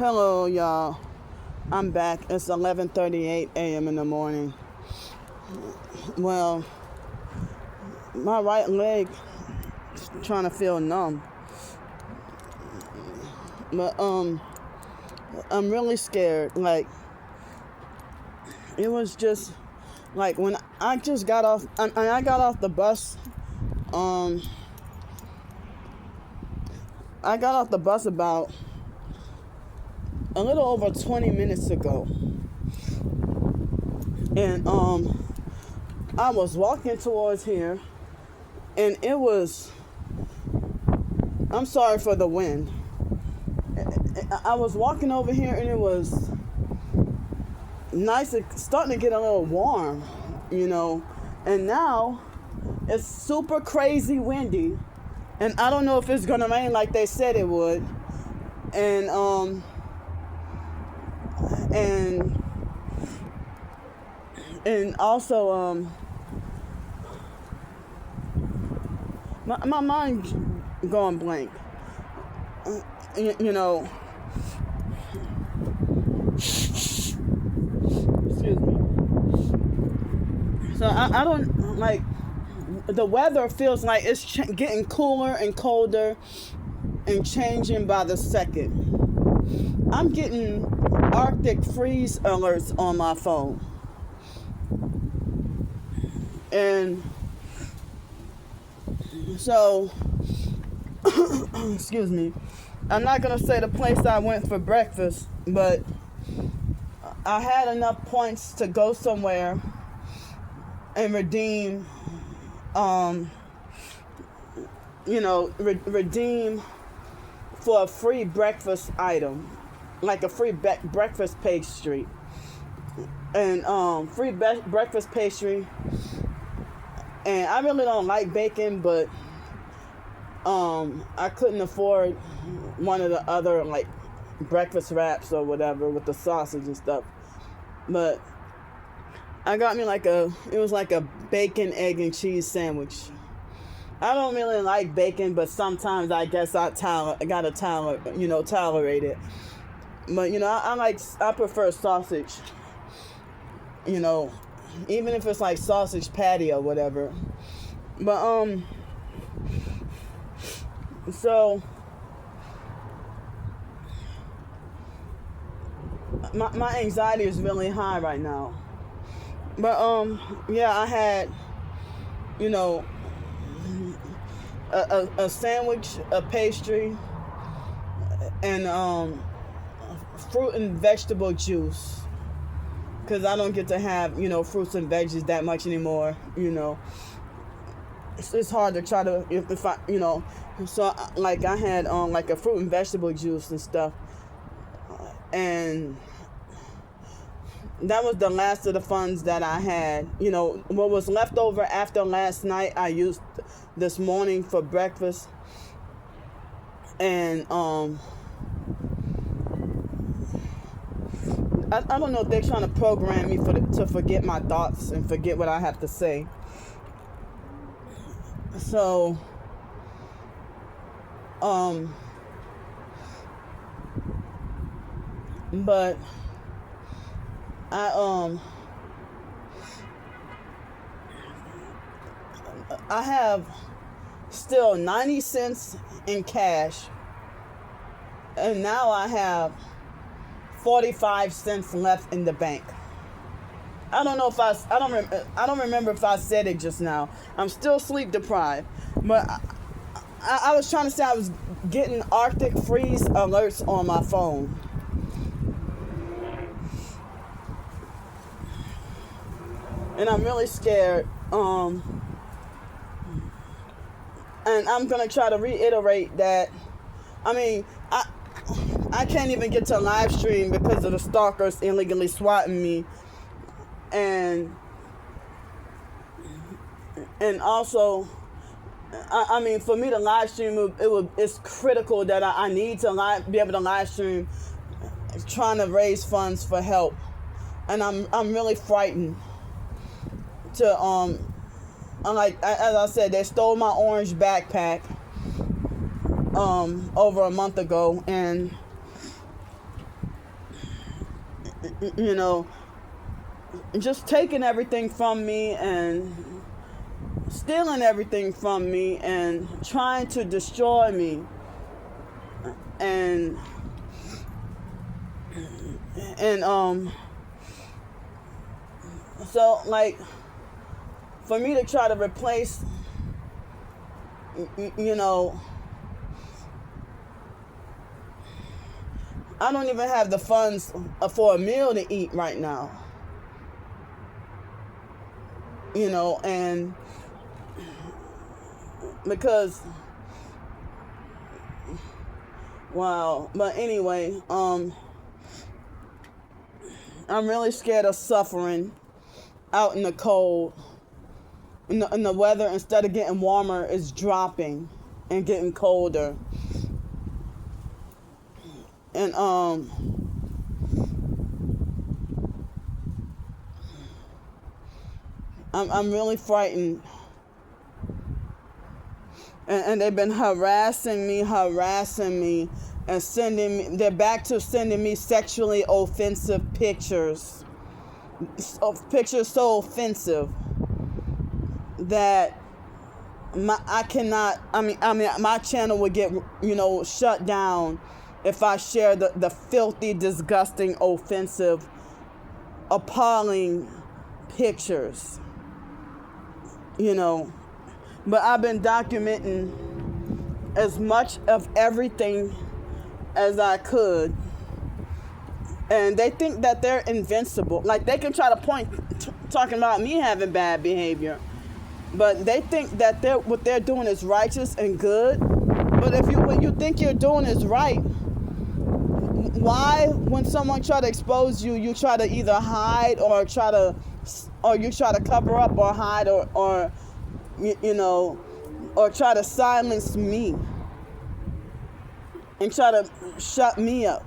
Hello, y'all. I'm back. It's 11:38 a.m. in the morning. Well, my right leg is trying to feel numb. But I'm really scared. Like, it was just like when I just got off. I got off the bus. I got off the bus about a little over 20 minutes ago. And I was walking towards here, and it was, I'm sorry for the wind. I was walking over here, and it was nice. It's starting to get a little warm, and now it's super crazy windy, and I don't know if it's gonna rain like they said it would. And also my mind's going blank. Excuse me. So I don't like, the weather feels like it's getting cooler and colder and changing by the second. I'm getting Arctic freeze alerts on my phone. And so, excuse me, I'm not going to say the place I went for breakfast, but I had enough points to go somewhere and redeem, redeem for a free breakfast item, like a free breakfast pastry. And free breakfast pastry. And I really don't like bacon, but I couldn't afford one of the other like breakfast wraps or whatever with the sausage and stuff. But I got me it was like a bacon, egg, and cheese sandwich. I don't really like bacon, but sometimes I guess I gotta tolerate it. But I prefer sausage. Even if it's like sausage patty or whatever. But so my anxiety is really high right now. But I had a sandwich, a pastry, and fruit and vegetable juice. Because I don't get to have, fruits and veggies that much anymore, It's hard to try to, if I, So, like, I had, like, a fruit and vegetable juice and stuff. And that was the last of the funds that I had. What was left over after last night, I used this morning for breakfast. And, I don't know if they're trying to program me to forget my thoughts and forget what I have to say. So, but I have still 90 cents in cash, and now I have 45 cents left in the bank. I don't know if I don't remember if I said it just now. I'm still sleep deprived, but I was trying to say I was getting Arctic freeze alerts on my phone. And I'm really scared. And I'm gonna try to reiterate that. I can't even get to live stream because of the stalkers illegally swatting me, and also, for me to live stream, it's critical that I need to be able to live stream, trying to raise funds for help, and I'm really frightened to as I said, they stole my orange backpack. over a month ago, and you know, just taking everything from me and stealing everything from me and trying to destroy me. And so like for me to try to replace, you know, I don't even have the funds for a meal to eat right now. You know, and because, wow. But anyway, I'm really scared of suffering out in the cold. And the weather, instead of getting warmer, is dropping and getting colder. And I'm really frightened. And they've been harassing me, and sending me, they're back to sending me sexually offensive pictures. Pictures so offensive that my channel would get, you know, shut down if I share the filthy, disgusting, offensive, appalling pictures, you know. But I've been documenting as much of everything as I could. And they think that they're invincible. Like, they can try to point, talking about me having bad behavior. But they think that what they're doing is righteous and good. But when you think you're doing is right, why, when someone try to expose you, you try to either hide or you try to cover up or hide or you know, or try to silence me and try to shut me up,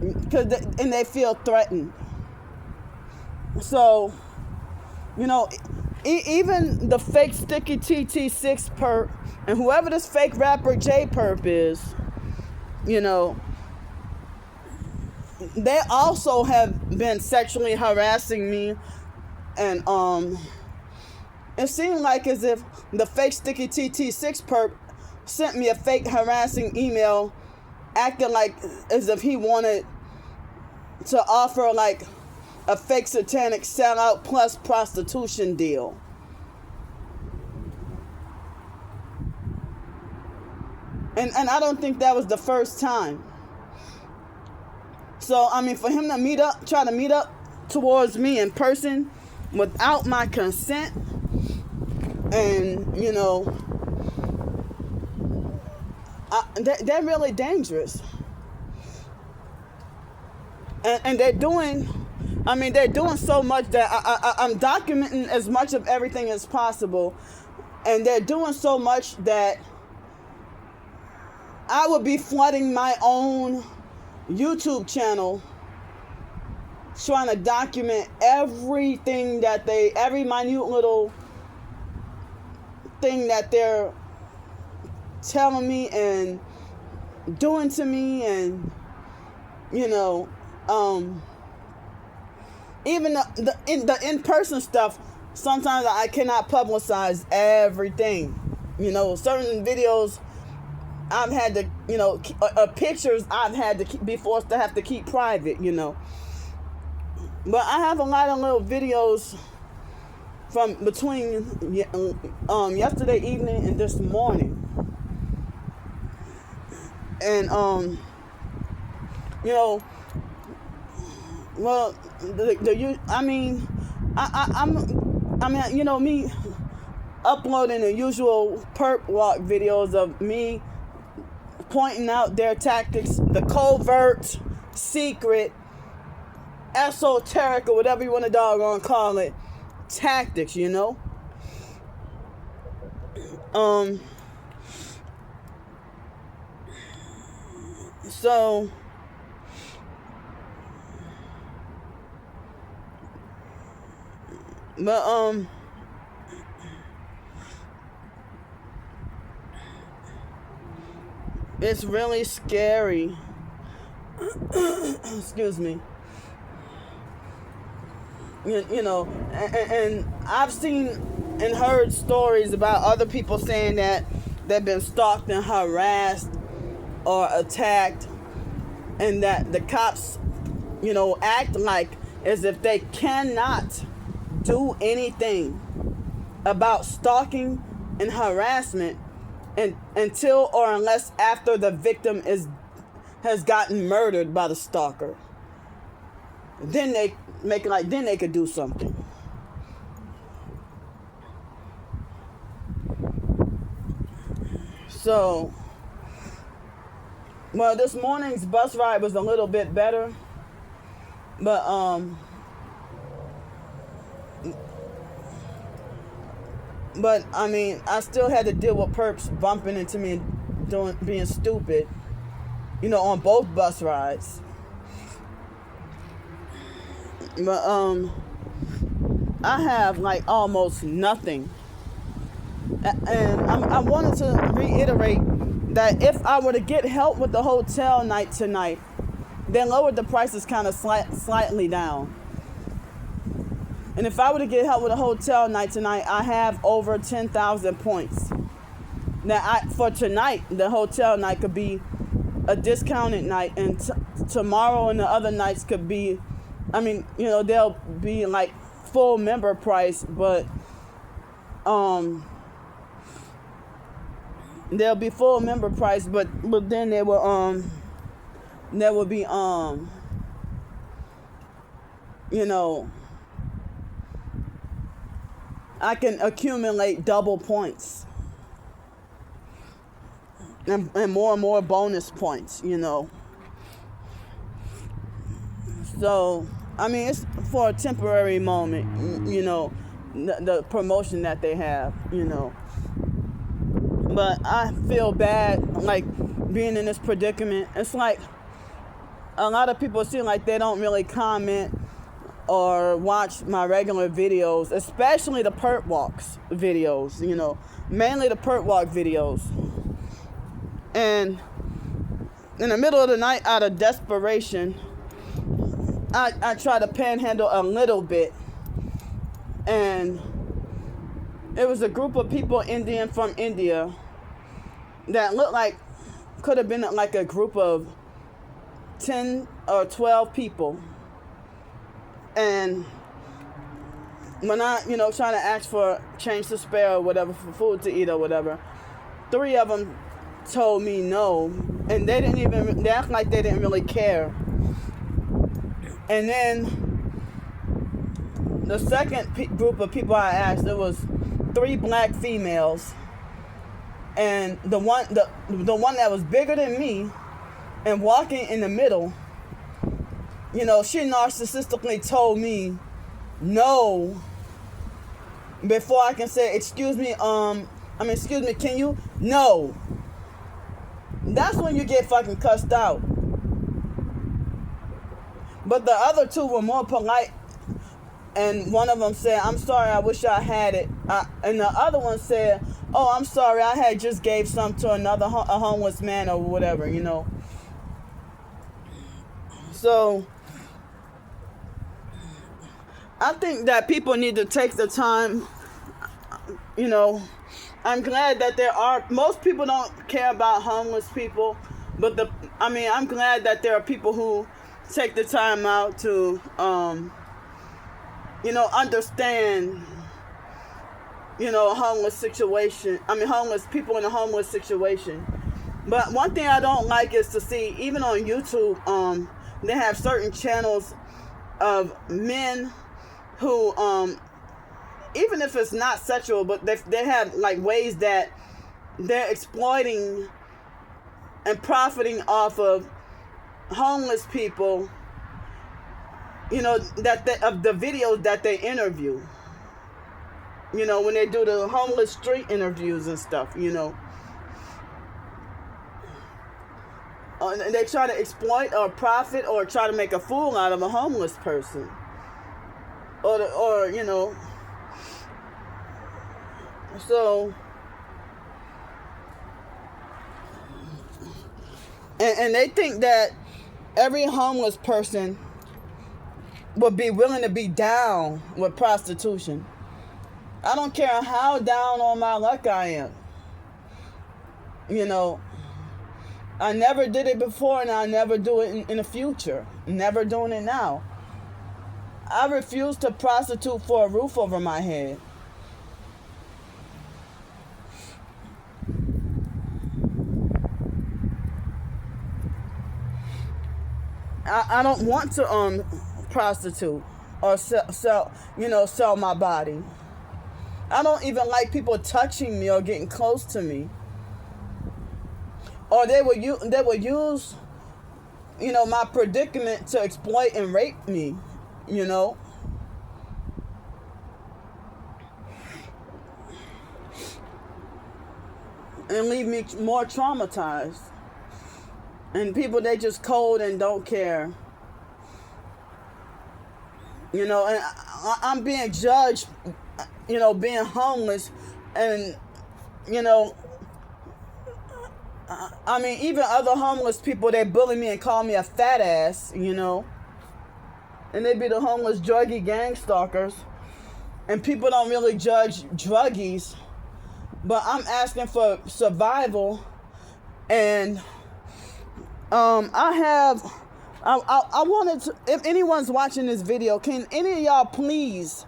and they feel threatened. So, you know, even the fake sticky TT6 perp and whoever this fake rapper J perp is, you know, they also have been sexually harassing me. And it seemed like as if the fake sticky TT6 perp sent me a fake harassing email, acting like as if he wanted to offer like a fake satanic sellout plus prostitution deal. And I don't think that was the first time. So, I mean, for him to try to meet up towards me in person without my consent, and, you know, they're really dangerous. And they're doing so much that I'm documenting as much of everything as possible. And they're doing so much that I would be flooding my own YouTube channel trying to document everything every minute little thing that they're telling me and doing to me. And, you know, even the in-person stuff, sometimes I cannot publicize everything. You know, certain videos I've had to, you know, pictures I've had to be forced to have to keep private, you know. But I have a lot of little videos from between yesterday evening and this morning. And, you know, well, you know, me uploading the usual perp walk videos of me pointing out their tactics, the covert, secret, esoteric, or whatever you want to doggone call it, tactics, you know. So but it's really scary excuse me, you know, and I've seen and heard stories about other people saying that they've been stalked and harassed or attacked, and that the cops, act like as if they cannot do anything about stalking and harassment until or unless after the victim has gotten murdered by the stalker. Then they make it like then they could do something. So, well, this morning's bus ride was a little bit better, but I mean, I still had to deal with perps bumping into me and being stupid, on both bus rides. But I have like almost nothing, and I wanted to reiterate that if I were to get help with the hotel night tonight, then lower the prices kind of slightly down. And if I were to get help with a hotel night tonight, I have over 10,000 points. Now, for tonight, the hotel night could be a discounted night, and tomorrow and the other nights could be, they'll be like full member price, but they'll be full member price, but then there will be I can accumulate double points and more bonus points, So, it's for a temporary moment, the promotion that they have, But I feel bad, like, being in this predicament. It's like a lot of people seem like they don't really comment or watch my regular videos, especially the perp walks videos, mainly the perp walk videos. And in the middle of the night, out of desperation, I try to panhandle a little bit, and it was a group of people from India that looked like could have been like a group of 10 or 12 people. And when I, trying to ask for change to spare or whatever, for food to eat or whatever, 3 of them told me no, and they act like they didn't really care. And then the second group of people I asked, there was 3 black females, and the one that was bigger than me and walking in the middle, she narcissistically told me no before I can say, excuse me, can you? No. That's when you get fucking cussed out. But the other 2 were more polite, and one of them said, I'm sorry, I wish I had it. And the other one said, oh, I'm sorry, I had just gave some to a homeless man or whatever, So I think that people need to take the time, I'm glad that most people don't care about homeless people, but I'm glad that there are people who take the time out to, understand, homeless people in a homeless situation. But one thing I don't like is to see, even on YouTube, they have certain channels of men who, even if it's not sexual, but they have like ways that they're exploiting and profiting off of homeless people, of the videos that they interview, when they do the homeless street interviews and stuff, and they try to exploit or profit or try to make a fool out of a homeless person, or so, and they think that every homeless person would be willing to be down with prostitution. I don't care how down on my luck I am. You know, I never did it before and I'll never do it in the future. Never doing it now. I refuse to prostitute for a roof over my head. I don't want to prostitute or sell my body. I don't even like people touching me or getting close to me. Or they would use my predicament to exploit and rape me, and leave me more traumatized. And people, they just cold and don't care. And I'm being judged, being homeless. And, I mean, even other homeless people, they bully me and call me a fat ass, And they be the homeless druggie gang stalkers. And people don't really judge druggies. But I'm asking for survival. And I wanted to, if anyone's watching this video, can any of y'all please,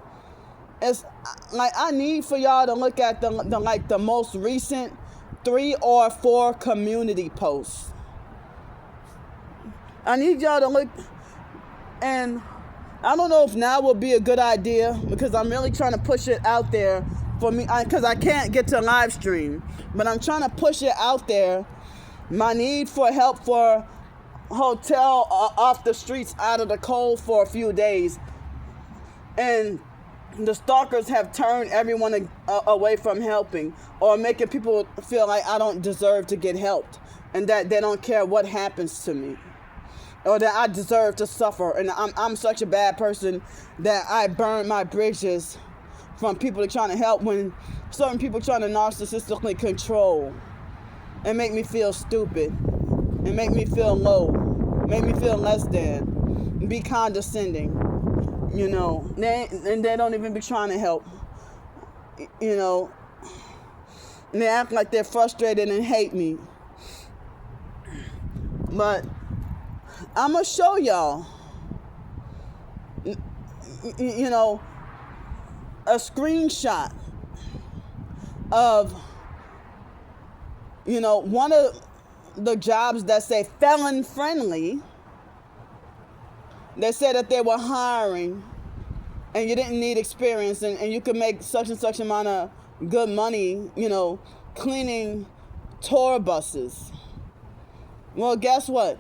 I need for y'all to look at the most recent 3 or 4 community posts. I need y'all to look, and I don't know if now would be a good idea because I'm really trying to push it out there for me, because I can't get to live stream, but I'm trying to push it out there. My need for help for hotel off the streets out of the cold for a few days. And the stalkers have turned everyone away from helping or making people feel like I don't deserve to get helped and that they don't care what happens to me or that I deserve to suffer. And I'm such a bad person that I burn my bridges from people trying to help when certain people trying to narcissistically control and make me feel stupid and make me feel low, make me feel less than, be condescending, They don't even be trying to help, And they act like they're frustrated and hate me. But I'm going to show y'all, a screenshot of one of the jobs that say felon friendly. They said that they were hiring and you didn't need experience and you could make such and such amount of good money, cleaning tour buses. Well, guess what?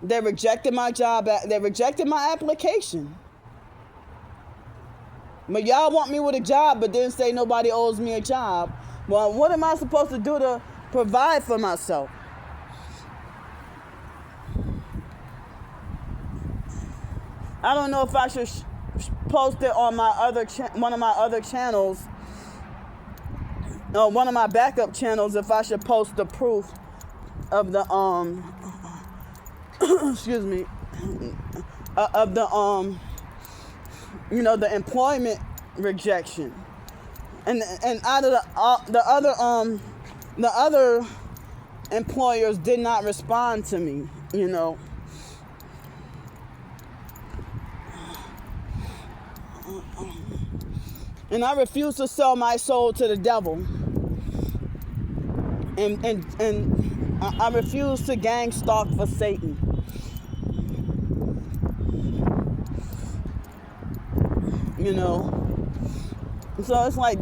They rejected my job. They rejected my application. But y'all want me with a job, but didn't say nobody owes me a job. Well, what am I supposed to do to provide for myself? I don't know if I should post it on my one of my other channels, or one of my backup channels. If I should post the proof of the excuse me, of the the employment rejection, and out of the other employers did not respond to me, And I refuse to sell my soul to the devil. And I refuse to gang stalk for Satan. So it's like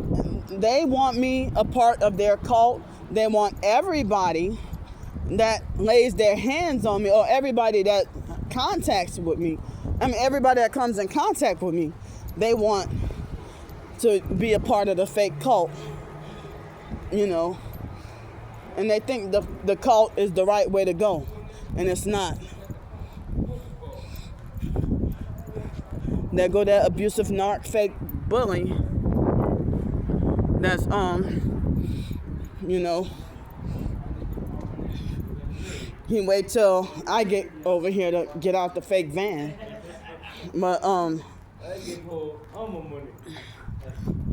they want me a part of their cult. They want everybody that lays their hands on me or everybody that contacts with me. Everybody that comes in contact with me, they want to be a part of the fake cult, and they think the cult is the right way to go, and it's not. There go that abusive narc fake bully that's He wait till I get over here to get out the fake van. But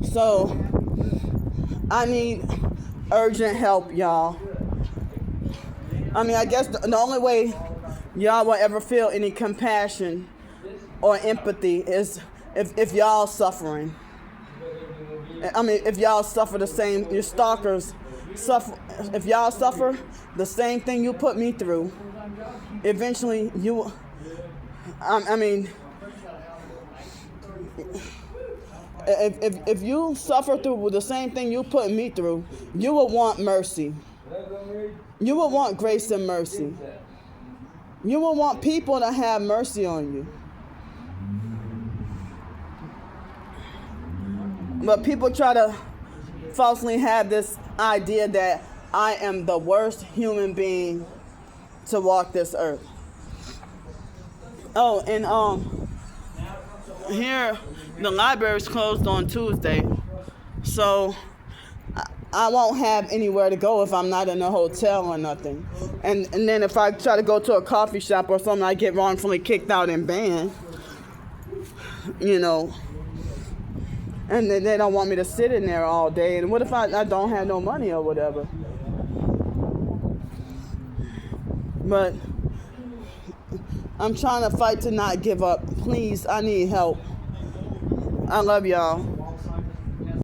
so I need urgent help, y'all. I mean, I guess the only way y'all will ever feel any compassion or empathy is if y'all suffering. I mean, if y'all suffer the same, your stalkers suffer. If y'all suffer the same thing you put me through, eventually you. I mean, if you suffer through the same thing you put me through, you will want mercy. You will want grace and mercy. You will want people to have mercy on you. But people try to falsely have this idea that I am the worst human being to walk this earth. Oh, and here the library's closed on Tuesday, so I won't have anywhere to go if I'm not in a hotel or nothing. And then if I try to go to a coffee shop or something, I get wrongfully kicked out and banned. You know. And then they don't want me to sit in there all day. And what if I don't have no money or whatever? But I'm trying to fight to not give up. Please, I need help. I love y'all.